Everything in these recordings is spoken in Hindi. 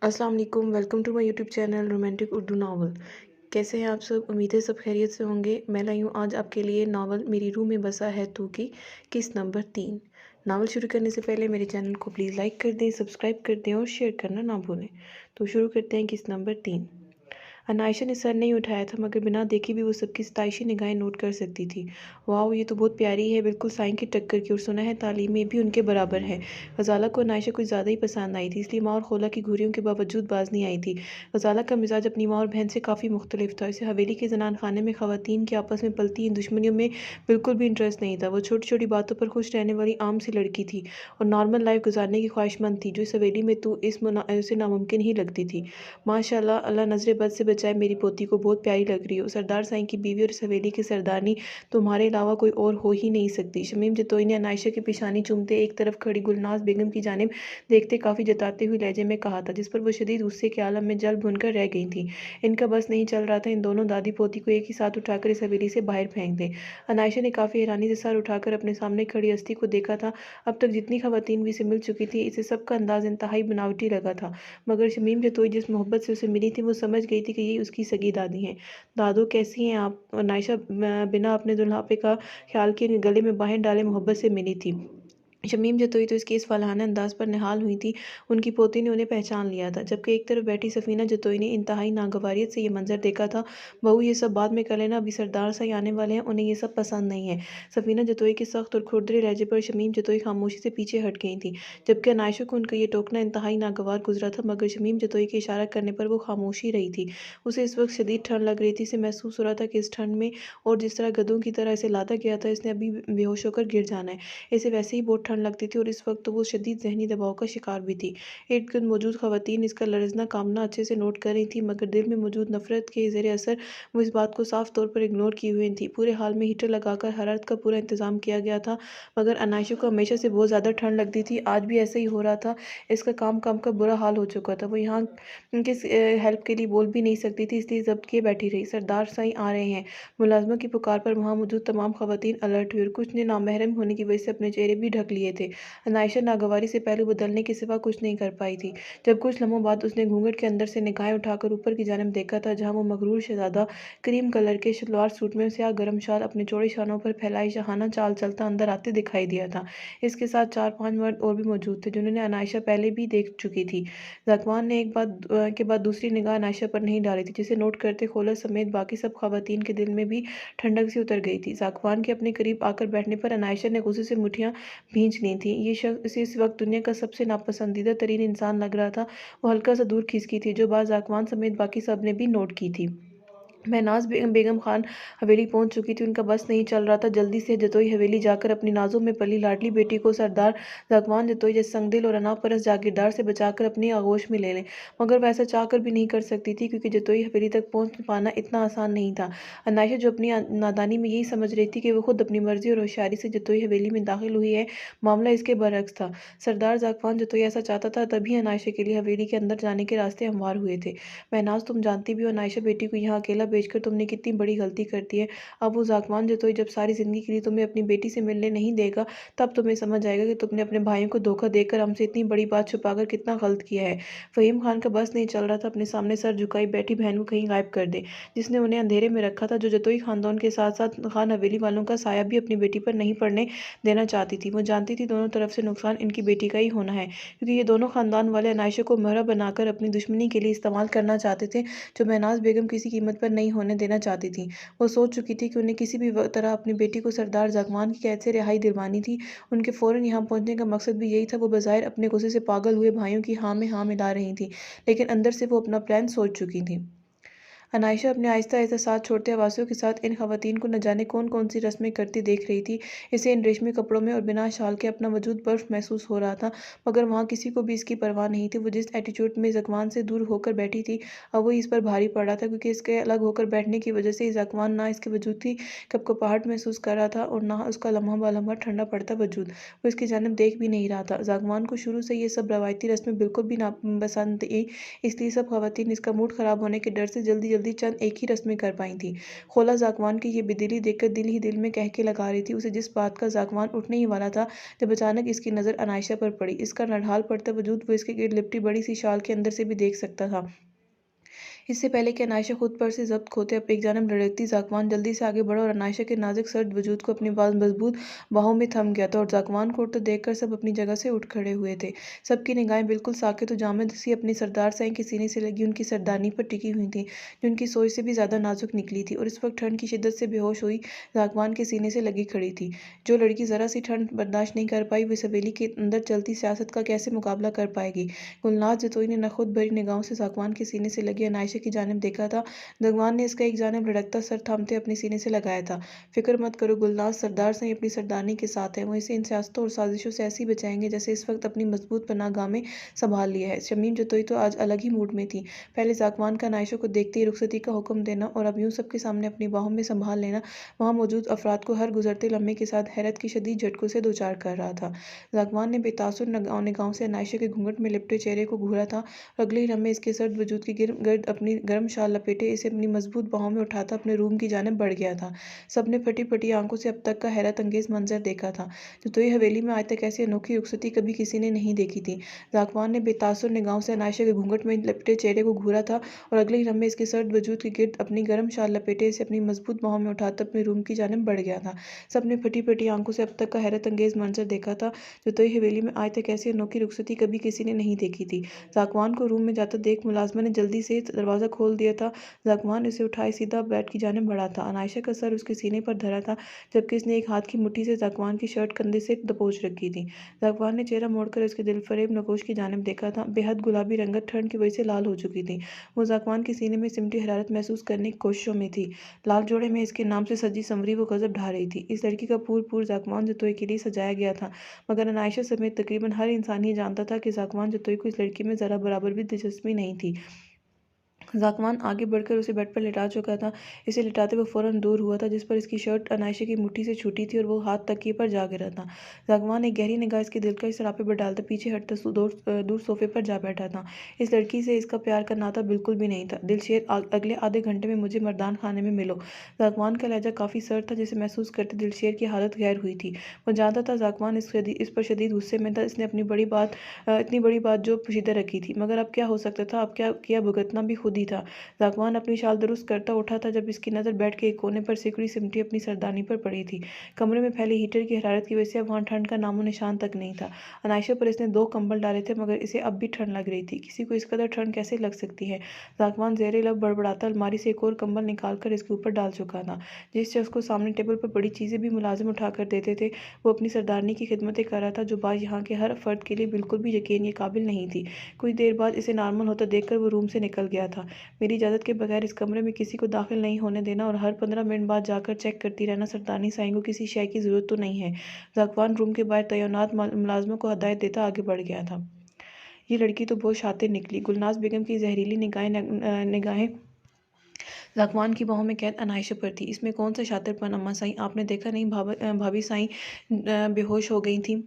अस्सलाम वालेकुम। Welcome to my YouTube channel romantic Urdu novel. कैसे हैं आप सब? उम्मीद है सब खैरियत से होंगे। मैं लाई हूँ आज आपके लिए नावल मेरी रूह में बसा है तू की किस्त नंबर 3। नावल शुरू करने से पहले मेरे चैनल को प्लीज़ लाइक कर दें, सब्सक्राइब कर दें और शेयर करना ना भूलें। तो शुरू करते हैं किस्त नंबर 3। अनायशा ने सर नहीं उठाया था, मगर बिना देखे भी वो सबकी सताइशी निगाहें नोट कर सकती थी। वाह, ये तो बहुत प्यारी है, बिल्कुल साईं की टक्कर की, और सुना है तालीम में भी उनके बराबर है। गजाला को अनायशा कुछ ज़्यादा ही पसंद आई थी, इसलिए माँ और खोला की घूरियों के बावजूद बाज नहीं आई थी। गजाला का मिजाज अपनी माँ और बहन से काफ़ी मुख्तलिफ था। इसे हवेली के जनान खाने में ख़वातीन की आपस में पलती इन दुश्मनियों में बिल्कुल भी इंटरेस्ट नहीं था। वो छोटी छोटी बातों पर खुश रहने वाली आम सी लड़की थी और नॉर्मल लाइफ गुजारने की ख्वाहिशमंद थी, जो इस हवेली में तो इसे नामुमकिन ही लगती थी। माशाल्लाह, अल्लाह नजर बद से बचाए, मेरी पोती को बहुत प्यारी लग रही हो। सरदार साईं की बीवी और इस हवेली की सरदारनी तुम्हारे अलावा कोई और हो ही नहीं सकती। शमीम जतोई ने अनायशा की पेशानी चूमते एक तरफ खड़ी गुलनाज बेगम की जानिब देखते काफ़ी जताते हुए लहजे में कहा था, जिस पर वो शदीद गुस्से के आलम में जल भुनकर रह गई थी। इनका बस नहीं चल रहा था इन दोनों दादी पोती को एक ही साथ उठाकर इस हवेली से बाहर फेंक दे। अनायशा ने काफ़ी हैरानी से सर उठाकर अपने सामने खड़ी हस्ती को देखा था। अब तक जितनी खवातीन भी इसे मिल चुकी थी, इसे सबका अंदाज इंतहाई बनावटी लगा था, मगर शमीम जतोई जिस मोहब्बत से उसे मिली थी, वो समझ गई थी कि ये उसकी सगी दादी हैं। दादो, कैसी हैं आप? नायशा बिना अपने दुल्हापे का ख्याल किए गले में बाहें डाले मोहब्बत से मिली थी। शमीम जतोई तो इसके इस फलाहाना अंदाज पर निहाल हुई थी। उनकी पोती ने उन्हें पहचान लिया था, जबकि एक तरफ बैठी सफीना जतोई ने इंतहाई नागवारियत से ये मंजर देखा था। बहू, ये सब बाद में कर लेना, अभी सरदार साईं आने वाले हैं, उन्हें ये सब पसंद नहीं है। सफीना जतोई के सख्त और खुरदरे लहजे पर शमीम जतोई खामोशी से पीछे हट गई थी, जबकि अनायशा को उनका ये टोकना इंतहाई नागवार गुजरा था, मगर शमीम जतोई के इशारा करने पर वो खामोशी रही थी। उसे इस वक्त शदीद ठंड लग रही थी। इसे महसूस हो रहा था कि इस ठंड में और जिस तरह गधों की तरह इसे लादा गया था, इसने अभी बेहोश होकर गिर जाना है। इसे वैसे ही बहुत ठंड लगती थी और इस वक्त तो वो शदीद जहनी दबाव का शिकार भी थी। इर्द गिर्द मौजूद खवातीन इसका लरजना कामना अच्छे से नोट कर रही थी, मगर दिल में मौजूद नफरत के ज़ेर असर वो इस बात को साफ तौर पर इग्नोर किए हुए थी। पूरे हाल में हीटर लगाकर हरारत का पूरा इंतजाम किया गया था, मगर अनायशा को हमेशा से बहुत ज़्यादा ठंड लगती थी। आज भी ऐसे ही हो रहा था। इसका काम काम का बुरा हाल हो चुका था। वो यहाँ उनके हेल्प के लिए बोल भी नहीं सकती थी, इसलिए जब्त किए बैठी रही। सरदार साईं आ रहे हैं। मुलाजमों की पुकार पर वहाँ मौजूद तमाम खवातीन अलर्ट हुई और कुछ ने नामहरम होने की वजह से अपने चेहरे भी ढक लिए थे। अनायशा नागवारी से पहलू बदलने के सिवा कुछ नहीं कर पाई थी। जब कुछ लम्हों बाद उसने घूंघट के अंदर से निगाहें उठाकर ऊपर की जानिब देखा था, जहाँ वो मगरूर शहजादा क्रीम कलर के शलवार सूट में स्याह गर्म शाल अपने चौड़े शानों पर फैलाई शाहाना चाल चलता अंदर आते दिखाई दिया था। इसके साथ 4-5 मर्द और भी मौजूद थे, जिन्होंने अनायशा पहले भी देख चुकी थी। जकवान ने एक बात के बाद दूसरी निगाह अनायशा पर नहीं डाली थी, जिसे नोट करते खोला समेत बाकी सब खवातीन के दिल में भी ठंडक सी उतर गई थी। ज़ाकवान के अपने करीब आकर बैठने पर अनायशा ने गुस्से से मुठ्ठियां भींच ली थीं। ये शख्स इस वक्त दुनिया का सबसे नापसंदीदा तरीन इंसान लग रहा था। वो हल्का सा दूर खिसकी थी, जो बात ज़ाकवान समेत बाकी सब ने भी नोट की थी। महनाज बेगम खान हवेली पहुंच चुकी थी। उनका बस नहीं चल रहा था जल्दी से जतोई हवेली जाकर अपनी नाजों में पली लाडली बेटी को सरदार जगवान जतोई जैसे संगदिल और अनापरस जागीरदार से बचाकर अपनी आगोश में ले लें, मगर वैसा चाहकर भी नहीं कर सकती थी, क्योंकि जतोई हवेली तक पहुंच पाना इतना आसान नहीं था। अनायशा, जो अपनी नादानी में यही समझ रही थी कि वो खुद अपनी मर्जी और होशियारी से जतोई हवेली में दाखिल हुई है, मामला इसके बरअक्स था। सरदार जागवान जतोई ऐसा चाहता था, तभी अनायशा के लिए हवेली के अंदर जाने के रास्ते हमवार हुए थे। महनाज, तुम जानती भी हो अनायशा बेटी को यहाँ अकेला भेजकर तुमने कितनी बड़ी गलती कर दी है। अब वो ज़ाकवान जतोई जब सारी ज़िंदगी के लिए तुम्हें अपनी बेटी से मिलने नहीं देगा, तब तुम्हें समझ आएगा कि तुमने अपने भाइयों को धोखा देकर हमसे इतनी बड़ी बात छुपाकर कितना गलत किया है। फ़हीम खान का बस नहीं चल रहा था अपने सामने सर झुकाई बैठी बहन को कहीं गायब कर दे, जिसने उन्हें अंधेरे में रखा था, जो जतोई खानदान के साथ साथ खान हवेली वालों का साया भी अपनी बेटी पर नहीं पड़ने देना चाहती थी। वो जानती थी दोनों तरफ से नुकसान इनकी बेटी का ही होना है, क्योंकि ये दोनों खानदान वाले अनायशा को महरा बनाकर अपनी दुश्मनी के लिए इस्तेमाल करना चाहते थे, जो महनाज बेगम किसी कीमत पर नहीं होने देना चाहती थी। वो सोच चुकी थी कि उन्हें किसी भी तरह अपनी बेटी को सरदार जागवान की कैद से रिहाई दिलवानी थी। उनके फ़ौरन यहाँ पहुँचने का मकसद भी यही था। वो बज़ाहिर अपने गुस्से से पागल हुए भाइयों की हाँ में हाँ मिला रही थी, लेकिन अंदर से वो अपना प्लान सोच चुकी थी। अनायशा अपने आहिस्ता आहिस्ता साथ छोड़ते आवासियों के साथ इन खवातीन को न जाने कौन कौन सी रस्में करती देख रही थी। इसे इन रेशमी कपड़ों में और बिना शाल के अपना वजूद बर्फ महसूस हो रहा था, मगर वहाँ किसी को भी इसकी परवाह नहीं थी। वो जिस एटीट्यूड में जकवान से दूर होकर बैठी थी, अब वो इस पर भारी पड़ रहा था, क्योंकि इसके अलग होकर बैठने की वजह से जकवान ना इसके वजूद की कपकपाहट महसूस कर रहा था और ना उसका लम्हा बालम्हा ठंडा पड़ता वजूद। वो इसकी जानब देख भी नहीं रहा था। जकवान को शुरू से ये सब रवायती रस्में बिल्कुल भी नापसंद थी, इसलिए सब खवातीन इसका मूड ख़राब होने के डर से जल्दी जल्दी चंद एक ही रस्में कर पाई थी। खोला ज़ाकवान की ये बेदिली देखकर दिल ही दिल में कहके लगा रही थी। उसे जिस बात का ज़ाकवान उठने ही वाला था, जब अचानक इसकी नज़र अनायशा पर पड़ी। इसका नढाल पड़ता वजूद वो इसके गिर्द लिपटी बड़ी सी शाल के अंदर से भी देख सकता था। इससे पहले कि अनायशा खुद पर से ज़ब्त खोते अब एक जानब लड़कती, ज़ाकवान जल्दी से आगे बढ़ा और अनायशा के नाजुक सर्द वजूद को अपनी मजबूत बाहों में थम गया था। और ज़ाकवान को उठते देखकर सब अपनी जगह से उठ खड़े हुए थे। सबकी निगाहें बिल्कुल साकित और जामिद सी अपनी सरदार साईं के सीने से लगी उनकी सरदारनी पर टिकी हुई थी, जो उनकी सोच से भी ज़्यादा नाजुक निकली थी और इस वक्त ठंड की शिद्दत से बेहोश हुई ज़ाकवान के सीने से लगी खड़ी थी। जो लड़की ज़रा सी ठंड बर्दाश्त नहीं कर पाई, वो इस हवेली के अंदर चलती सियासत का कैसे मुकाबला कर पाएगी। गुलनाज जतोई ने नखुद भरी निगाहों से ज़ाकवान के सीने से लगी अनायशा की जानिब देखा था। ज़ाकवान ने इसका एक जानिब लुढ़कता सर थामते अपने सीने से लगाया था। फिक्र मत करो गुलनाज, सरदार साईं अपनी सरदारनी के साथ है। वो इसे इन सियासतों और साजिशों से ऐसी बचाएंगे जैसे इस वक्त अपनी मजबूत पनाहगाह में संभाल लिया है। शमीम जतोई तो आज अलग ही मूड में थी। पहले ज़ाकवान का अनायशा को देखते ही रुखसती का हुक्म देना और अब यूं सबके सामने अपनी बाहों में संभाल लेना वहां मौजूद अफराद को हर गुजरते लम्हे के साथ हैरत की शदीद झटकों से दो चार कर रहा था। ज़ाकवान ने बेतासुर निगाहों से अनायशा के घूंघट में लिपटे चेहरे को घूरा था और अगले ही लम्हे इसके सर्द वजूद के गिर्द अपनी गर्म शाल लपेटे इसे अपनी मजबूत बाहों में उठाता अपने रूम की जानिब बढ़ गया था। सबने फटी फटी आंखों से अब तक का हैरत अंगेज मंजर देखा था। जतोई हवेली में आज तक ऐसी अनोखी रुखसती कभी किसी ने नहीं देखी थी। ज़ाकवान ने बेतासुर निगाहों से अनायशा के घूंघट में लिपटे चेहरे को घूरा था और अगले ही लम्हे इसके सर्द वजूद के गिर्द अपनी गर्म शाल लपेटे इसे अपनी मजबूत बाहों में उठाता अपने रूम की जानिब बढ़ गया था। सबने फटी फटी आंखों से अब तक का हैरत अंगेज मंजर देखा था। जतोई हवेली में आज तक ऐसी अनोखी रुखसती कभी किसी ने नहीं देखी थी। ज़ाकवान को रूम में जाता देख मुलाजमा ने जल्दी से दरवाज़ा खोल दिया था। ज़ाकवान इसे उठाए सीधा बेड की जानिब बढ़ा था। अनायशा का सर उसके सीने पर धरा था, जबकि इसने एक हाथ की मुट्ठी से ज़ाकवान की शर्ट कंधे से दबोच रखी थी। ज़ाकवान ने चेहरा मोड़कर उसके दिलफरेब नगोश की जानिब देखा था। बेहद गुलाबी रंगत ठंड की वजह से लाल हो चुकी थी। वो ज़ाकवान के सीने में सिमटी हरारत महसूस करने की कोशिशों में थी। लाल जोड़े में इसके नाम से सजी संवरी वो गजब ढा रही थी। इस लड़की का पूर ज़ाकवान जतोई के लिए सजाया गया था, मगर अनायशा समेत तकरीबन हर इंसान ये जानता था कि ज़ाकवान जतोई को इस लड़की में ज़रा बराबर भी दिलचस्पी नहीं थी। ज़ाकवान आगे बढ़कर उसे बेड पर लिटा चुका था। इसे लिटाते वो फ़ौरन दूर हुआ था, जिस पर इसकी शर्ट अनायशा की मुट्ठी से छूटी थी और वो हाथ तकिए पर जा गिरा था। ज़ाकवान एक गहरी निगाह इसके दिल का इस सरापे पर डालता पीछे हटता दूर सोफे पर जा बैठा था। इस लड़की से इसका प्यार का नाता बिल्कुल भी नहीं था। दिलशेर, अगले आधे घंटे में मुझे मर्दान खाने में मिलो। ज़ाकवान का लहजा काफ़ी सर्द था, जिसे महसूस करते दिलशेर की हालत गैर हुई थी। वो जानता था ज़ाकवान इस पर शदीद गुस्से में था। इसने अपनी इतनी बड़ी बात जो पोशीदा रखी थी, मगर अब क्या हो सकता था। अब क्या किया भुगतना भी खुद ही था। ज़ाकवान अपनी शाल दुरुस्त करता उठा था जब इसकी नज़र बेड के एक कोने पर सिकुड़ी सिमटी अपनी सरदानी पर पड़ी थी। कमरे में फैले हीटर की हरारत की वजह से अब वहाँ ठंड का नामो निशान तक नहीं था। अनायशा पर इसने 2 कंबल डाले थे, मगर इसे अब भी ठंड लग रही थी। किसी को इस कदर ठंड कैसे लग सकती है। ज़ाकवान ज़ेरे लब बड़बड़ाता अलमारी से एक और कंबल निकाल कर इसके ऊपर डाल चुका था। जिस शख्स को सामने टेबल पर बड़ी चीज़ें भी मुलाजिम उठा कर देते थे, वो अपनी सरदारनी की खिदमतें कर रहा था, जो बात यहाँ के हर फर्द के लिए बिल्कुल भी यकीन के काबिल नहीं थी। कुछ देर बाद इसे नॉर्मल होता देखकर वो रूम से निकल गया था। मेरी इजाज़त के बगैर इस कमरे में किसी को दाखिल नहीं होने देना और हर 15 मिनट बाद जाकर चेक करती रहना। सरदारनी साईं को किसी शय की ज़रूरत तो नहीं है। ज़ाकवान रूम के बाहर तैनात मुलाजमों को हदायत देता आगे बढ़ गया था। ये लड़की तो बहुत शातिर निकली। गुलनाज बेगम की जहरीली निगाहें ज़ाकवान की बाहों में कैद अनायशा पर थी। इसमें कौन सा शातिरपन अम्मा साईं, आपने देखा नहीं भाभी साईं बेहोश हो गई थी।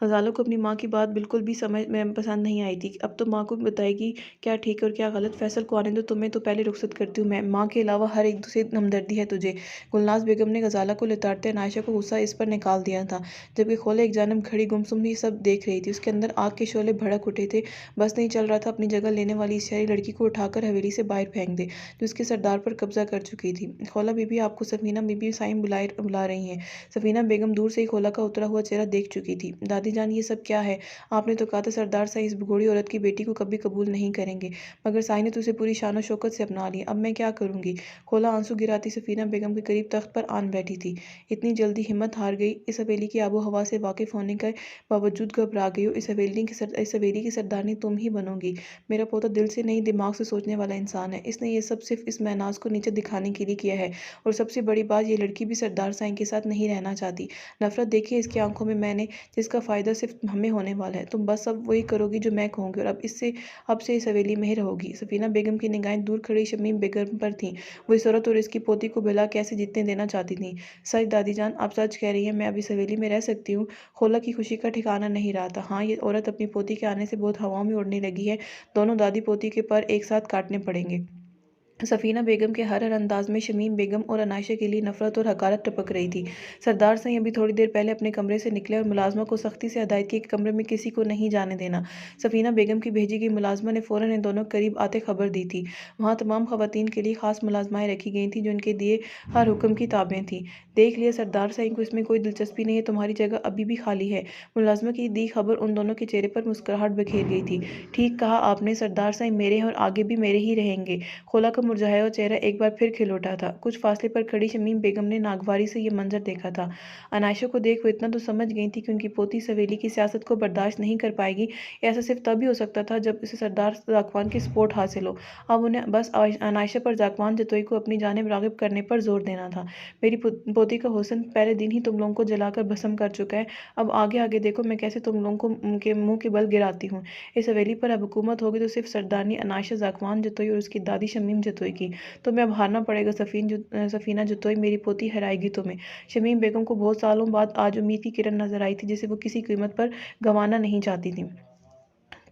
ग़ज़ालों को अपनी माँ की बात बिल्कुल भी समझ में पसंद नहीं आई थी। अब तो माँ को बताएगी क्या ठीक है और क्या गलत। फैसल को आने दो, तुम्हें तो पहले रुखसत करती हूँ मैं। माँ के अलावा हर एक से हमदर्दी है तुझे। गुलनाज बेगम ने ग़ज़ाला को लिताड़ते अनायशा को गुस्सा इस पर निकाल दिया था, जबकि खोले एक जानब खड़ी गुमसुम ही सब देख रही थी। उसके अंदर आग के शोले भड़क उठे थे। बस नहीं चल रहा था अपनी जगह लेने वाली इस शहरी लड़की को उठाकर हवेली से बाहर फेंक दे, जो उसके सरदार पर कब्जा कर चुकी थी। खोला बीबी, आपको सफीना बीबी साईं बुला रही हैं। सफीना बेगम दूर से ही खोला का उतरा हुआ चेहरा देख चुकी थी। दादी जान, ये सब क्या है? आपने तो कहा था सरदार साईं इस भगोड़ी औरत की बेटी को कभी कबूल नहीं करेंगे, मगर साईं ने तो उसे पूरी शान और शौकत से अपना लिया। अब मैं क्या करूंगी। खोला आंसू गिराती सफीना बेगम के करीब तख्त पर आन बैठी थी। इतनी जल्दी हिम्मत हार गई। इस हवेली की आबो हवा से वाकिफ होने के बावजूद घबरा गई हो। इस हवेली की सरदारनी तुम ही बनोगी। मेरा पोता दिल से नहीं दिमाग से सोचने वाला इंसान है। इसने ये सब सिर्फ इस महनाज को नीचे दिखाने के लिए किया है। और सबसे बड़ी बात, ये लड़की भी सरदार साईं के साथ नहीं रहना चाहती। नफरत देखिए इसकी आंखों में मैंने, जिसका फ़ायदा सिर्फ हमें होने वाला है। तुम बस अब वही करोगी जो मैं कहूँगी और अब से इस हवेली में ही रहोगी। सफीना बेगम की निगाहें दूर खड़ी शमीम बेगम पर थीं। वो इस औरत और इसकी पोती को भला कैसे जीतने देना चाहती थीं। सच दादी जान, आप सच कह रही हैं, मैं अब इस हवेली में रह सकती हूँ। खोला की खुशी का ठिकाना नहीं रहा था। हाँ, ये औरत अपनी पोती के आने से बहुत हवाओं में उड़ने लगी है। दोनों दादी पोती के पर एक साथ काटने पड़ेंगे। सफ़ीना बेगम के हर अंदाज में शमीम बेगम और अनायशा के लिए नफरत और हकारत टपक रही थी। सरदार साईं अभी थोड़ी देर पहले अपने कमरे से निकले और मुलाजमा को सख्ती से हदायत की कि कमरे में किसी को नहीं जाने देना। सफ़ीना बेगम की भेजी गई मुलाजमा ने फ़ौरन इन दोनों करीब आते खबर दी थी। वहाँ तमाम ख़वातीन के लिए ख़ास मुलाजमाएँ रखी गई थीं जो उनके दिए हर हुक्म की ताबें थीं। देख लिया सरदार साईं को इसमें कोई दिलचस्पी नहीं है, तुम्हारी जगह अभी भी खाली है। मुलाजमा की दी खबर उन दोनों के चेहरे पर मुस्कुराहट बिखेर गई थी। ठीक कहा आपने, सरदार साईं मेरे हैं और आगे भी मेरे ही रहेंगे। खोला का मुरझाया हुआ चेहरा एक बार फिर खिल उठा था। कुछ फासले पर खड़ी शमीम बेगम ने नागवारी से यह मंजर देखा था। अनायशा को देख वो इतना तो समझ गई थी कि उनकी पोती सवेली की सियासत को बर्दाश्त नहीं कर पाएगी। ऐसा सिर्फ तभी हो सकता था जब उसे सरदार जाकवान की सपोर्ट हासिल हो। अब उन्हें बस अनायशा पर जाकवान जतोई को अपनी जानिब राग़िब करने पर जोर देना था। मेरी पोती का हुस्न पहले दिन ही तुम लोगों को जलाकर भस्म कर चुका है। अब आगे आगे देखो मैं कैसे तुम लोगों को उनके मुंह के बल गिराती हूँ। इस हवेली पर अब हुकूमत होगी तो सिर्फ सरदारनी अनायशा जाकवान जतोई और उसकी दादी शमीम जतोई की। तुम्हें अब हारना पड़ेगा सफ़ीना जतोई, मेरी पोती हराएगी तुम्हें। शमीम बेगम को बहुत सालों बाद आज उम्मीद की किरण नजर आई थी जिसे वो किसी कीमत पर गंवाना नहीं चाहती थी।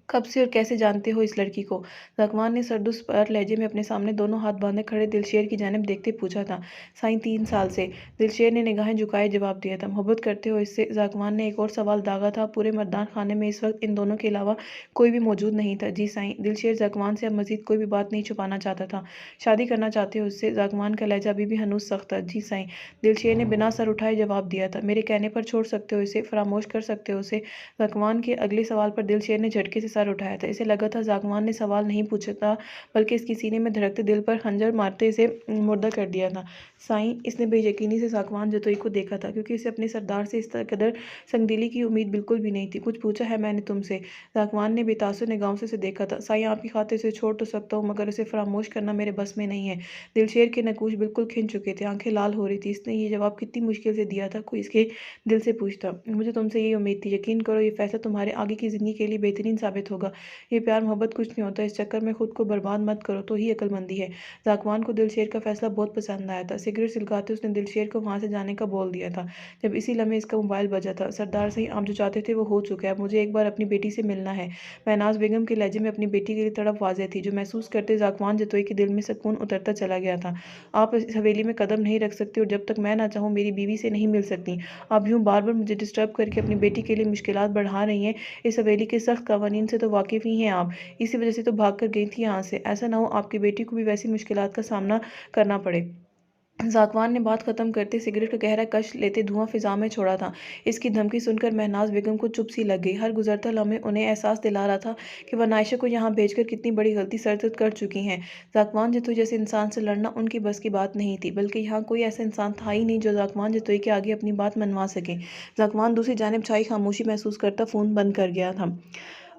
कब से और कैसे जानते हो इस लड़की को? ज़कवान ने सर्दुस्तर लहजे में अपने सामने दोनों हाथ बांधे खड़े दिलशेर की जानिब देखते पूछा था। साईं 3 साल से। दिलशेर ने निगाहें झुकाए जवाब दिया था। मोहब्बत करते हो इससे? ज़कवान ने एक और सवाल दागा था। पूरे मर्दान खाने में इस वक्त इन दोनों के अलावा कोई भी मौजूद नहीं था। जी साईं। दिलशेर ज़कवान से अब मजीद कोई भी बात नहीं छुपाना चाहता था। शादी करना चाहते हो इससे? ज़कवान का लहजा अभी भी हनूस सख्त था। जी साईं। दिलशेर ने बिना सर उठाए जवाब दिया था। मेरे कहने पर छोड़ सकते हो इसे, फरामोश कर सकते हो उसे? ज़कवान के अगले सवाल पर दिलशेर ने झटके से सर उठाया था। इसे लगा था ज़कवान ने सवाल नहीं पूछा था बल्कि इसके सीने में धड़कते दिल पर खंजर मारते इसे मुर्दा कर दिया था। साईं। इसने बेयकीनी से ज़कवान जतोई को देखा था क्योंकि इसे अपने सरदार से इस कदर संगदिली की उम्मीद बिल्कुल भी नहीं थी। कुछ पूछा है मैंने तुमसे? ज़कवान ने बेतासुर निगाहों से देखा था। साईं आपकी खातिर इसे छोड़ तो सकता हूँ मगर इसे फरामोश करना मेरे बस में नहीं है। दिलशेर के नकूश बिल्कुल खिंच चुके थे, आंखें लाल हो रही थी। इसने ये जवाब कितनी मुश्किल से दिया था, कोई इसके दिल से पूछता। मुझे तुमसे यही उम्मीद थी। यकीन करो ये फैसला तुम्हारे आगे की ज़िंदगी के लिए बेहतरीन साबित होगा। ये प्यार मोहब्बत कुछ नहीं होता, इस चक्कर में खुद को बर्बाद मत करो तो ही अक्लमंदी है। ज़कवान को दिलशेर का फैसला बहुत पसंद आया था। सिगरेट सुलगाते उसने दिलशेर को वहाँ से जाने का बोल दिया था। जब इसी लम्हे इसका मोबाइल बजा था। सरदार साईं आप जो चाहते थे वो हो चुका है। मुझे एक बार अपनी बेटी से मिलना है। महनाज बेगम के लहजे में अपनी बेटी के लिए तड़प वाज़ेह थी जो महसूस करते ज़कवान जतोई के दिल में सुकून उतरता चला गया था। आप इस हवेली में कदम नहीं रख सकती और जब तक मैं ना चाहूँ मेरी बीवी से नहीं मिल सकती। आप यूँ बार बार मुझे डिस्टर्ब करके अपनी बेटी के लिए मुश्किलात बढ़ा रही हैं। इस हवेली के सख्त कवानीन से तो वाकिफ़ ही हैं आप। इसी वजह से तो भाग कर गई थी यहाँ से। ऐसा ना हो आपकी बेटी को भी वैसी मुश्किलात का सामना करना पड़े। ज़कवान ने बात ख़त्म करते सिगरेट का गहरा कश लेते धुआं फ़िज़ा में छोड़ा था। इसकी धमकी सुनकर महनाज बेगम को चुप सी लग गई। हर गुज़रता लम्हे उन्हें एहसास दिला रहा था कि वह आयशा को यहाँ भेजकर कितनी बड़ी गलती सरज़द कर चुकी हैं। ज़कवान जतोई जैसे इंसान से लड़ना उनकी बस की बात नहीं थी, बल्कि यहाँ कोई ऐसा इंसान था ही नहीं जो ज़कवान जतोई के आगे अपनी बात मनवा सके। ज़कवान दूसरी जानिब छाई खामोशी महसूस करता फ़ोन बंद कर गया था।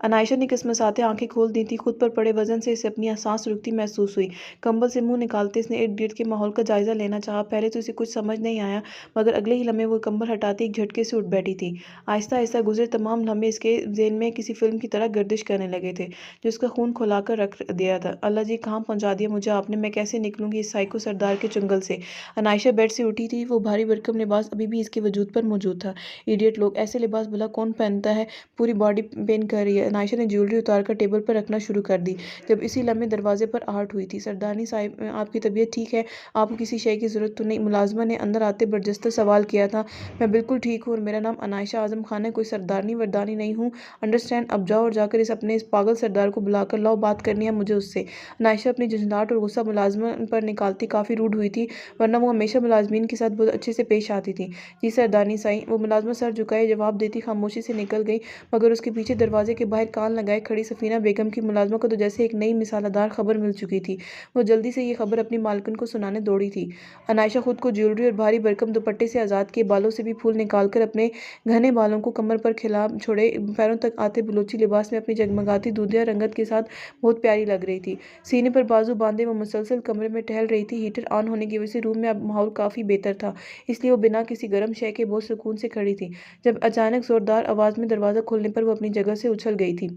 अनायशा ने किस्मसाते आंखें खोल दी थी। खुद पर पड़े वजन से इसे अपनी सांस रुकती महसूस हुई। कंबल से मुंह निकालते इसने इर्द गिर्द के माहौल का जायजा लेना चाहा। पहले तो इसे कुछ समझ नहीं आया मगर अगले ही लम्हे वो कंबल हटाती एक झटके से उठ बैठी थी। आहिस्ता आहिस्ता गुजरे तमाम लम्हे इसके ज़हन में किसी फिल्म की तरह गर्दिश करने लगे थे जो इसका खून खुलाकर रख दिया था। अल्लाह जी कहाँ पहुँचा दिया मुझे आपने, मैं कैसे निकलूंगी इस साइको सरदार के चुंगल से। अनायशा बेड से उठी थी। वो भारी भरकम लिबास अभी भी इसके वजूद पर मौजूद था। इडियट लोग, ऐसे लिबास भला कौन पहनता है, पूरी बॉडी पेन कर रही है। अनायशा ने ज्वेलरी उतार कर टेबल पर रखना शुरू कर दी। जब इसी लम्हे दरवाजे पर आहट हुई थी। सरदारनी साहिब आपकी तबीयत ठीक है? आपको किसी शय की ज़रूरत तो नहीं? मुलाजमा ने अंदर आते बर्जस्ता सवाल किया था। मैं बिल्कुल ठीक हूँ और मेरा नाम अनायशा आज़म खान है, कोई सरदारनी वर्दानी नहीं हूँ। अंडरस्टैंड? अब जाओ और जाकर इस पागल सरदार को बुलाकर लाओ, बात करनी है मुझे उससे। अनायशा अपनी झंझनाहट और गुस्सा मुलाजमा पर निकालती काफ़ी रूड हुई थी, वरना वो हमेशा मुलाजमीन के साथ बहुत अच्छे से पेश आती थी। जी सरदारनी साईं। वो मुलाजमा सर झुकाए जवाब देती खामोशी से निकल गई मगर उसके पीछे दरवाजे के बाहर कान लगाए खड़ी सफ़ीना बेगम की मुलाजमा को तो जैसे एक नई मिसालदार खबर मिल चुकी थी। वो जल्दी से ये खबर अपनी मालकिन को सुनाने दौड़ी थी। अनायशा खुद को ज्वेलरी और भारी भरकम दुपट्टे से आज़ाद किए, बालों से भी फूल निकालकर अपने घने बालों को कमर पर खिला छोड़े पैरों तक आते बलूची लिबास में अपनी जगमगाती दूधिया रंगत के साथ बहुत प्यारी लग रही थी। सीने पर बाजू बांधे वो मुसलसल कमरे में टहल रही थी। हीटर ऑन होने की वजह से रूम में अब माहौल काफ़ी बेहतर था, इसलिए वो बिना किसी गर्म शय के बहुत सुकून से खड़ी थी। जब अचानक जोरदार आवाज़ में दरवाज़ा खुलने पर वो अपनी जगह से उछल गई थी।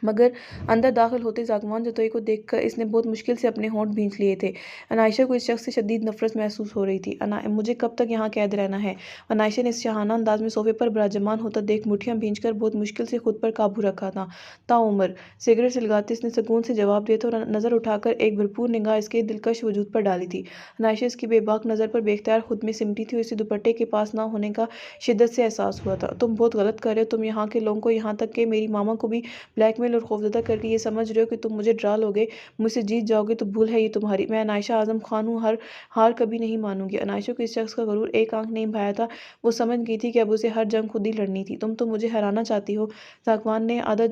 मगर अंदर दाखिल होते ज़ाकवान जतोई को देखकर इसने बहुत मुश्किल से अपने होंठ भींच लिए थे। अनायशा को इस शख्स से शदीद नफरत महसूस हो रही थी। मुझे कब तक यहाँ कैद रहना है? अनायशा ने इस शाहाना अंदाज में सोफे पर विराजमान होता देख मुठ्ठियाँ भींचकर बहुत मुश्किल से खुद पर काबू रखा था। ताउम्र सिगरेट सुलगाते इसने सुकून से जवाब दिया था और नज़र उठाकर एक भरपूर निगाह इसके दिलकश वजूद पर डाली थी। अनायशा इसकी बेबाक नज़र पर बेख्तियार खुद में सिमटी थी और इसे दुपट्टे के पास ना होने का शिद्दत से एहसास हुआ था। तुम बहुत गलत कर रहे हो। तुम यहाँ के लोगों को, यहाँ तक कि मेरी मामा को भी ब्लैकमेल और खौफजदा करके ये समझ रहे हो कि तुम मुझे डरा लोगे, मुझसे जीत जाओगे, तो भूल है ये तुम्हारी। मैं अनायशा आज़म खान हूँ, हर हार कभी नहीं मानूंगी। अनायशा को इस शख्स का गरूर एक आंख नहीं भाया था। वो समझ गई थी कि अब उसे हर जंग खुद ही लड़नी थी। तुम तो मुझे हराना चाहती हो। ज़ाकवान ने आधा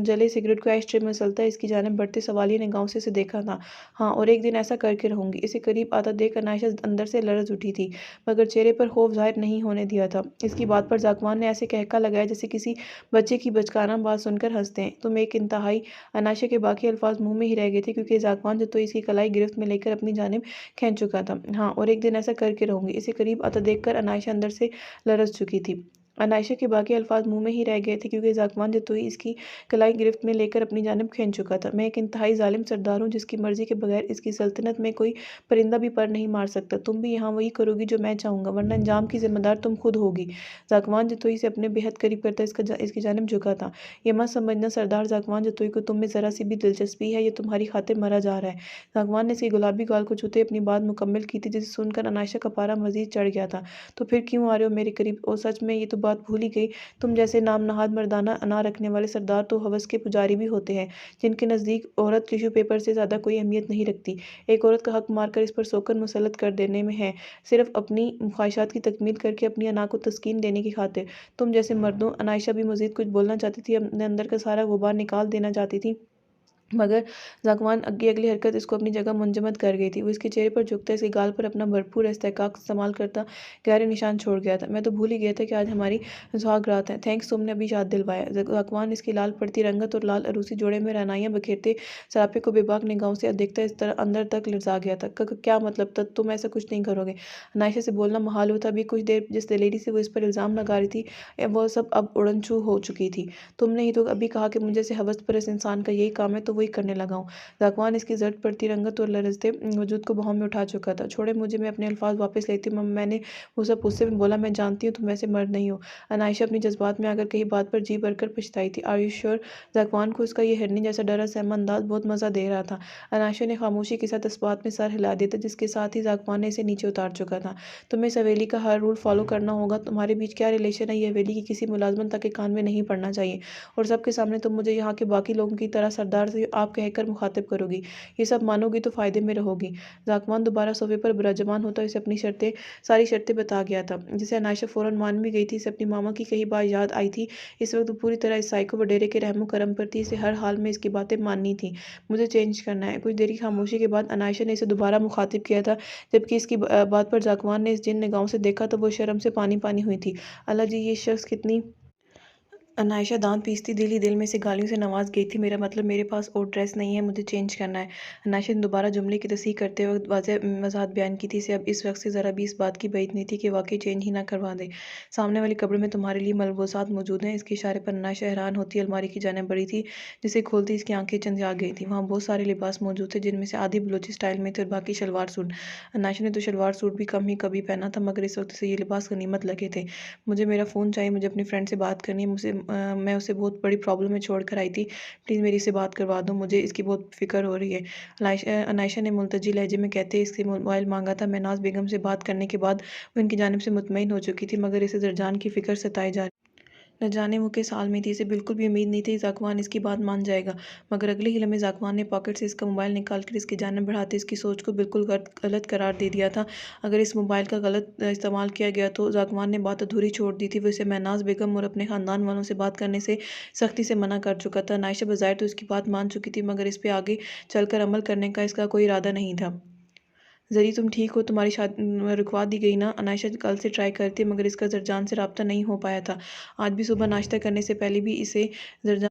जले सिगरेट को एश ट्रे में मसलता इसकी जानिब बढ़ते सवालिया निगाहों से देखा था। हाँ, और एक दिन ऐसा करके रहूंगी। इसे करीब आता देख अनायशा अंदर से लरज उठी थी, मगर चेहरे पर खौफ जाहिर नहीं होने दिया था। इसकी बात पर ज़ाकवान ने ऐसे कहका लगाया जैसे किसी बच्चे की बचकाना बात सुनकर हंसते हैं। तुम एक इंतहाई अनायशा के बाकी अल्फाज मुंह में ही रह गए थे, क्योंकि ज़ाकवान जो तो इसकी कलाई गिरफ्त में लेकर अपनी जानिब खींच चुका था। हाँ, और एक दिन ऐसा करके रहूंगी। इसे करीब आता देखकर अनायशा अंदर से लरज चुकी थी। अनायशा के बाकी अल्फाज मुंह में ही रह गए थे, क्योंकि ज़ाकवान जो तो ही इसकी कलाई गिरफ्त में लेकर अपनी जानिब खींच चुका था। मैं एक इंतहाई जालिम सरदार हूँ, जिसकी मर्जी के बगैर इसकी सल्तनत में कोई परिंदा भी पर नहीं मार सकता। तुम भी यहाँ वही करोगी जो मैं चाहूँगा, वरना अंजाम की जिम्मेदार तुम खुद होगी। ज़ाकवान जतोई से अपने बेहद करीब करता इसकी जानिब झुका था। ये मत समझना सरदार ज़ाकवान जतोई को तुम में ज़रा सी भी दिलचस्पी है। ये तुम्हारी खातिर मरा जा रहा है। ज़ाकवान ने इसकी गुलाबी गाल को छूते अपनी बात मुकम्मल की थी, जिसे सुनकर अनायशा का पारा मजीद चढ़ गया था। तो फिर क्यों आ रहे हो मेरे करीब? ओ सच में ये तो बात भूल ही गई। तुम जैसे नाम नहाद मर्दाना ना रखने वाले सरदार तो हवस के पुजारी भी होते हैं, जिनके नज़दीक औरत टिश्यू पेपर से ज़्यादा कोई अहमियत नहीं रखती। एक औरत का हक मारकर इस पर सोकर मुसलत कर देने में है, सिर्फ अपनी ख्वाहिशात की तकमील करके अपनी अना को तस्कीन देने की खातिर। तुम जैसे मर्दों। अनायशा भी मजीद कुछ बोलना चाहती थी, अपने अंदर का सारा गुबार निकाल देना चाहती थी, मगर ज़ाकवान की अगली हरकत इसको अपनी जगह मुंजमद कर गई थी। वो इसके चेहरे पर झुकता, इसके गाल पर अपना भरपूर इस्तेहकाक इस्तेमाल करता गहरे निशान छोड़ गया था। मैं तो भूल ही गया था कि आज हमारी सुहाग रात है। थैंक्स, तुमने अभी याद दिलवाया। ज़ाकवान इसकी लाल पड़ती रंगत और लाल अरूसी जोड़े में रहनाइयाँ बखेरते सरापे को बेबाक निगाहों से देखता इस तरह अंदर तक लर्जा गया था। क्या मतलब? तुम ऐसा कुछ नहीं करोगे? अनायशा से बोलना महाल होता। अभी कुछ देर जिस दिलेरी से वो इस पर इल्ज़ाम लगा रही थी, वह सब अब उड़नछू हो चुकी थी। तुमने ही तो अभी कहा कि मुझे से हवस परस्त इंसान का यही काम है, तो वही करने लगा हूँ। ज़ाकवान इसकी जर्द पड़ती रंगत और लरजते वजूद को बाहों में उठा चुका था। छोड़े मुझे, मैं अपने अल्फाज वापस लेती हूँ। मैंने वो सब उससे भी बोला, मैं जानती हूँ तुम वैसे मर्द नहीं हो। अनायशा अपनी जज्बात में आकर कही बात पर जी भरकर पछताई थी। Are you sure? ज़ाकवान को उसका ये हिरनी जैसा डरा सहमा अंदाज बहुत मज़ा दे रहा था। अनायशा ने खामोशी के साथ इस बात में सर हिला दिया था, जिसके साथ ही ज़ाकवान ने इसे नीचे उतार चुका था। तुम्हें इस हवेली का हर रूल फॉलो करना होगा। तुम्हारे बीच क्या रिलेशन है, ये हवेली की किसी मुलाजमन तक के कान में नहीं पड़ना चाहिए। और सबके सामने तुम मुझे यहाँ के बाकी लोगों की तरह सरदार से आप कहकर मुखातिब करोगी। ये सब मानोगी तो फ़ायदे में रहोगी। ज़ाकवान दोबारा सोफे पर विराजमान होता इसे अपनी सारी शर्तें बता गया था, जिसे अनायशा फ़ौरन मान भी गई थी। इसे अपनी मामा की कई बार याद आई थी। इस वक्त पूरी तरह इस साइको वडेरे के रहमो करम पर थी। इसे हर हाल में इसकी बातें माननी थी। मुझे चेंज करना है। कुछ देर की खामोशी के बाद अनायशा ने इसे दोबारा मुखातिब किया था, जबकि इसकी बात पर ज़ाकवान ने इस जिन निगाहों से देखा तो वो शर्म से पानी पानी हुई थी। अल्लाह जी, ये शख्स कितनी। अनायशा दांत पीसती दिल ही दिल में से गालियों से नवाज गई थी। मेरा मतलब, मेरे पास और ड्रेस नहीं है, मुझे चेंज करना है। अनायशा ने दोबारा जुमले की तस्दीक करते वक्त वाज़ेह वजाहत बयान की थी। इसे अब इस वक्त से ज़रा भी इस बात की बैद नहीं थी कि वाकई चेंज ही ना करवा दे। सामने वाली कब्र में तुम्हारे लिए मलबूसात मौजूद हैं। इसके इशारे पर अनायशा हैरान होती अलमारी की जाने बढ़ी थी, जिसे खोलती इसकी आंखें चंदिया गई थी। वहाँ बहुत सारे लिबास मौजूद थे, जिनमें से आधी बलोची स्टाइल में थे और बाकी शलवार सूट। अनायशा ने तो शलवार सूट भी कम ही कभी पहना था, मगर इस वक्त से ये लिबास गनीमत लगे थे। मुझे मेरा फ़ोन चाहिए, मुझे अपनी फ्रेंड से बात करनी है। मैं उसे बहुत बड़ी प्रॉब्लम में छोड़ कर आई थी। प्लीज़ मेरी से बात करवा दो, मुझे इसकी बहुत फ़िक्र हो रही है। अनायशा ने मुल्तजी लहजे में कहते इससे मोबाइल मांगा था। महनाज बेगम से बात करने के बाद वो इनकी जानिब से मुतमईन हो चुकी थी, मगर इसे जरजान की फ़िक्र सताई जा न जाने वो किस हाल में थी। इसे बिल्कुल भी उम्मीद नहीं थी ज़ाकवान इसकी बात मान जाएगा, मगर अगले ही लम्हे ज़ाकवान ने पॉकेट से इसका मोबाइल निकाल कर इसकी जानिब बढ़ाते इसकी सोच को बिल्कुल गलत करार दे दिया था। अगर इस मोबाइल का गलत इस्तेमाल किया गया तो ज़ाकवान ने बात अधूरी छोड़ दी थी। वो इसे महनाज बेगम और अपने ख़ानदान वालों से बात करने से सख्ती से मना कर चुका था। नायशा बज़ाहिर तो इसकी बात मान चुकी थी, मगर इस पर आगे चलकर अमल करने का इसका कोई इरादा नहीं था। ज़री तुम ठीक हो? तुम्हारी शादी रुकवा दी गई ना? अनायशा कल से ट्राई करती है, मगर इसका जरजान से रब्ता नहीं हो पाया था। आज भी सुबह नाश्ता करने से पहले भी इसे जरजान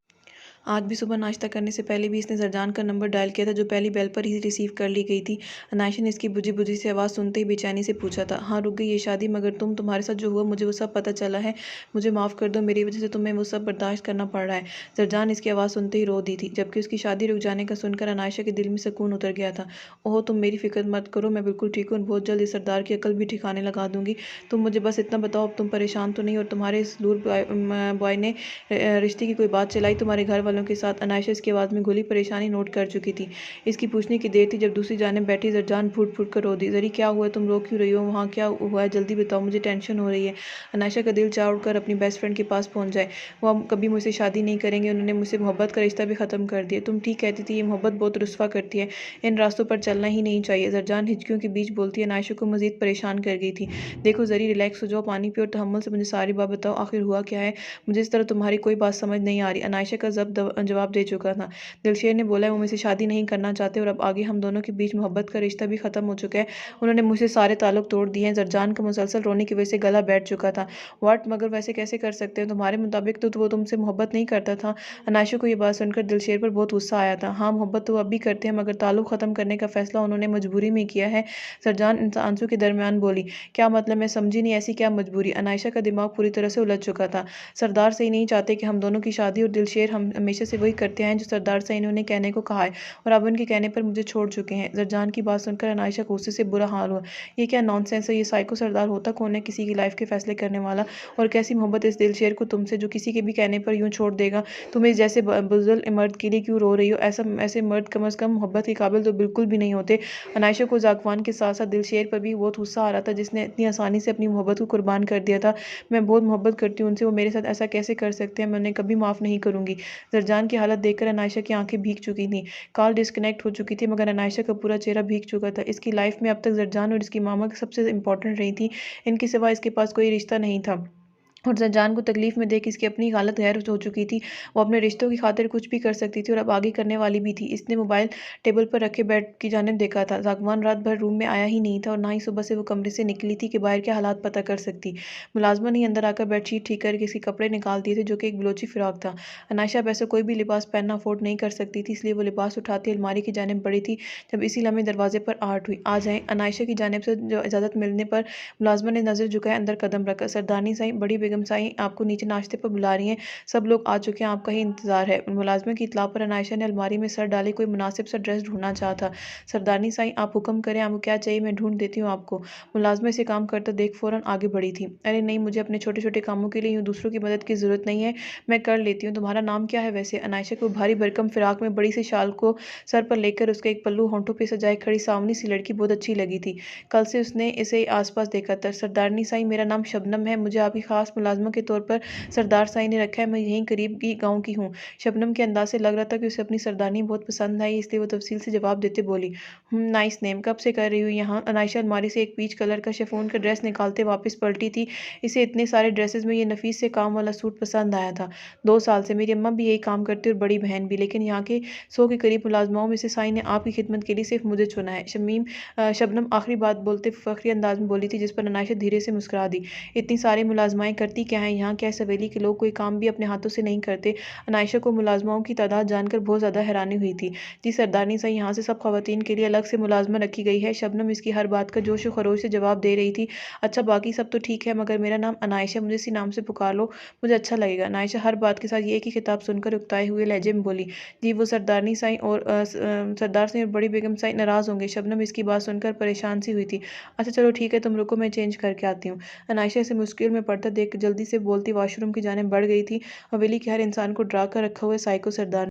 आज भी सुबह नाश्ता करने से पहले भी इसने जरजान का नंबर डायल किया था, जो पहली बेल पर ही रिसीव कर ली गई थी। अनायशा ने इसकी बुझी बुझी से आवाज़ सुनते ही बेचैनी से पूछा था, हाँ रुक गई ये शादी, मगर तुम्हारे साथ जो हुआ मुझे वो सब पता चला है। मुझे माफ़ कर दो, मेरी वजह से तुम्हें वो सब बर्दाश्त करना पड़ रहा है। जरजान इसकी आवाज़ सुनते ही रो दी थी, जबकि उसकी शादी रुक जाने का सुनकर अनायशा के दिल में सुकून उतर गया था। ओह तुम मेरी फिक्र मत करो, मैं बिल्कुल ठीक हूँ, बहुत जल्द इस सरदार की अकल भी ठिकाने लगा दूंगी। तुम मुझे बस इतना बताओ, अब तुम परेशान तो नहीं और तुम्हारे इस लूर बॉय ने रिश्ते की कोई बात चलाई तुम्हारे घर वालों के साथ? अनायशा इसकी आवाज़ में घुली परेशानी नोट कर चुकी थी। इसकी पूछने की देर थी जब दूसरी जानिब बैठी जरजान फूट फूट कर रो दी। जरी क्या हुआ, तुम रो क्यों रही हो? वहाँ क्या हुआ है, जल्दी बताओ, मुझे टेंशन हो रही है। अनायशा का दिल चाह उठकर अपनी बेस्ट फ्रेंड के पास पहुंच जाए। वो अब कभी मुझसे शादी नहीं करेंगे, उन्होंने मुझसे मोहब्बत का रिश्ता भी ख़त्म कर दिया। तुम ठीक कहती थी, ये मोहब्बत बहुत रुस्वा करती है, इन रास्तों पर चलना ही नहीं चाहिए। जरजान हिचकियों के बीच बोलती है, अनायशा को मजीद परेशान कर गई थी। देखो जरी रिलैक्स हो जाओ, पानी पियो और तहम्मुल से मुझे सारी बात बताओ, आखिर हुआ क्या है? मुझे इस तरह तुम्हारी कोई बात समझ नहीं आ रही। अनायशा का जवाब दे चुका था। दिलशेर ने बोला है वो मुझसे शादी नहीं करना चाहते और अब आगे हम दोनों के बीच मोहब्बत का रिश्ता भी ख़त्म हो चुका है। उन्होंने मुझसे सारे ताल्लुक तोड़ दिए हैं। जरजान का मुसलसल रोने की वजह से गला बैठ चुका था। वाट, मगर वैसे कैसे कर सकते हैं? तुम्हारे मुताबिक तो वो तुमसे मोहब्बत नहीं करता था। अनायशा को ये बात सुनकर दिलशेर पर बहुत गुस्सा आया था। हाँ मोहब्बत तो अब भी करते हैं, मगर ताल्लुक ख़त्म करने का फैसला उन्होंने मजबूरी में किया है। सरजान आंसू के दरमियान बोली, क्या मतलब? मैं समझी नहीं, ऐसी क्या मजबूरी? अनायशा का दिमाग पूरी तरह से उलझ चुका था। सरदार से ही नहीं चाहते कि हम दोनों की शादी, और दिलशेर हम हमेशा से वही करते हैं जो सरदार से इन्होंने कहने को कहा है, और अब उनके कहने पर मुझे छोड़ चुके हैं। जरजान की बात सुनकर अनायशा को गुस्से से बुरा हाल हुआ। ये क्या नॉनसेंस है? ये साइको सरदार होता कौन है, किसी की लाइफ के फैसले करने वाला? और कैसी मोहब्बत इस दिलशेर को तुमसे, जो किसी के भी कहने पर यूं छोड़ देगा? तुम इस जैसे बुज़दिल मर्द के लिए क्यों रो रही हो? ऐसे मर्द कम अज़ कम मोहब्बत के काबिल तो बिल्कुल भी नहीं होते। अनायशा को जागवान के साथ साथ दिलशेर पर भी बहुत गुस्सा आ रहा था, जिसने इतनी आसानी से अपनी मोहब्बत को कुर्बान कर दिया था। मैं बहुत मोहब्बत करती हूँ उनसे, वो मेरे साथ ऐसा कैसे कर सकते हैं? मैं उन्हें कभी माफ़ नहीं करूँगी। जरजान की हालत देखकर अनायशा की आंखें भीग चुकी थीं। कॉल डिस्कनेक्ट हो चुकी थी, मगर अनायशा का पूरा चेहरा भीग चुका था। इसकी लाइफ में अब तक जरजान और इसकी मामा सबसे इंपॉर्टेंट रही थी। इनके सिवा इसके पास कोई रिश्ता नहीं था, और जरजान को तकलीफ में देख इसकी अपनी हालत गैर हो चुकी थी। वो अपने रिश्तों की खातिर कुछ भी कर सकती थी, और अब आगे करने वाली भी थी। इसने मोबाइल टेबल पर रखे बेड की जानिब देखा था। जागवान रात भर रूम में आया ही नहीं था, और ना ही सुबह से वो कमरे से निकली थी कि बाहर के हालात पता कर सकती। मुलाजमा ने अंदर आकर बेडशीट ठीक करके इसके कपड़े निकाल दिए थे, जो कि एक बलोची फिराक था। अनायशा अब ऐसा कोई भी लिबास पहनना अफोर्ड नहीं कर सकती थी, इसलिए वो लिबास उठाती अलमारी की जानिब बढ़ी थी, जब इसी लम्हे दरवाजे पर आहट हुई। आ जाए। अनायशा की जानिब से जो इजाज़त मिलने पर मुलाजमा ने नज़र झुकाए अंदर कदम रखा। सरदारनी साईं, बड़ी बेगम साईं आपको नीचे नाश्ते पर बुला रही हैं, सब लोग आ चुके हैं, आपका ही इंतजार है। मुलाजमा की इतला पर अनायशा ने अलमारी में सर डाले कोई मुनासिब सा ड्रेस ढूंढना चाहा। सरदारनी साईं आप हुक्म करें, आपको क्या चाहिए मैं ढूंढ देती हूँ आपको। मुलाजमा इसे काम करता देख फौरन आगे बढ़ी थी। अरे नहीं, मुझे अपने छोटे छोटे कामों के लिए यूँ दूसरों की मदद की ज़रूरत नहीं है, मैं कर लेती हूँ। तुम्हारा नाम क्या है वैसे? अनायशा को भारी भरकम फिराक में बड़ी सी शाल को सर पर लेकर उसका एक पल्लू होंठों पर सजाए खड़ी सावनी सी लड़की बहुत अच्छी लगी थी। कल से उसने इसे आसपास देखा था। सरदारनी साईं मेरा नाम शबनम है, मुझे आपकी खास मुलाजमा के तौर पर सरदार साईं ने रखा है, मैं यहीं करीब की गाँव की हूँ। शबनम के अंदाज से लग रहा था कि उसे अपनी सरदारनी बहुत पसंद आई, इसलिए वो तफसील से जवाब देते बोली, नाइस नेम, कब से कर रही हूँ यहाँ? अनायशा अलमारी से एक पीच कलर का शिफॉन का ड्रेस निकालते वापस पलटी थी। इसे इतने सारे ड्रेसेस में ये नफीस से काम वाला सूट पसंद आया था। 2 साल से मेरी अम्मा भी यही काम करती और बड़ी बहन भी, लेकिन यहाँ के 100 के करीब मुलाजमाओं में से साईं ने आपकी खिदमत के लिए सिर्फ मुझे चुना है। शबनम आखिरी बात बोलते फखरी अंदाज में बोली थी, जिस पर अनायशा धीरे से मुस्कुरा दी। इतनी सारी मुलाजमाएं करती क्या हैं यहाँ? क्या इस हवेली के लोग कोई काम भी अपने हाथों से नहीं करते? अनायशा को मुलाजमाओं की तादाद जानकर बहुत ज़्यादा हैरानी हुई थी। जी सरदारनी साईं, यहाँ से सब खवातीन के लिए अलग से मुलाजमा रखी गई है। शबनम इसकी हर बात का जोश व खरोश से जवाब दे रही थी। अच्छा बाकी सब तो ठीक है, मगर मेरा नाम अनायशा, मुझे इसी नाम से पुकार लो, मुझे अच्छा लगेगा। अनायशा हर बात के साथ ये एक ही खिताब सुनकर उकताए हुए लहजे में बोली, जी वो सरदारनी साईं और सरदार साईं और बड़ी बेगम साईं नाराज़ होंगे। शबनम इसकी बात सुनकर परेशान सी हुई थी। अच्छा चलो ठीक है, तुम रुको, मैं चेंज करके आती हूँ। अनायशा इसे मुश्किल में पड़ता देख जल्दी से बोलती वाशरूम की जानिब बढ़ गई थी। हवेली के हर इंसान को डरा कर रखा हुआ साइको सरदार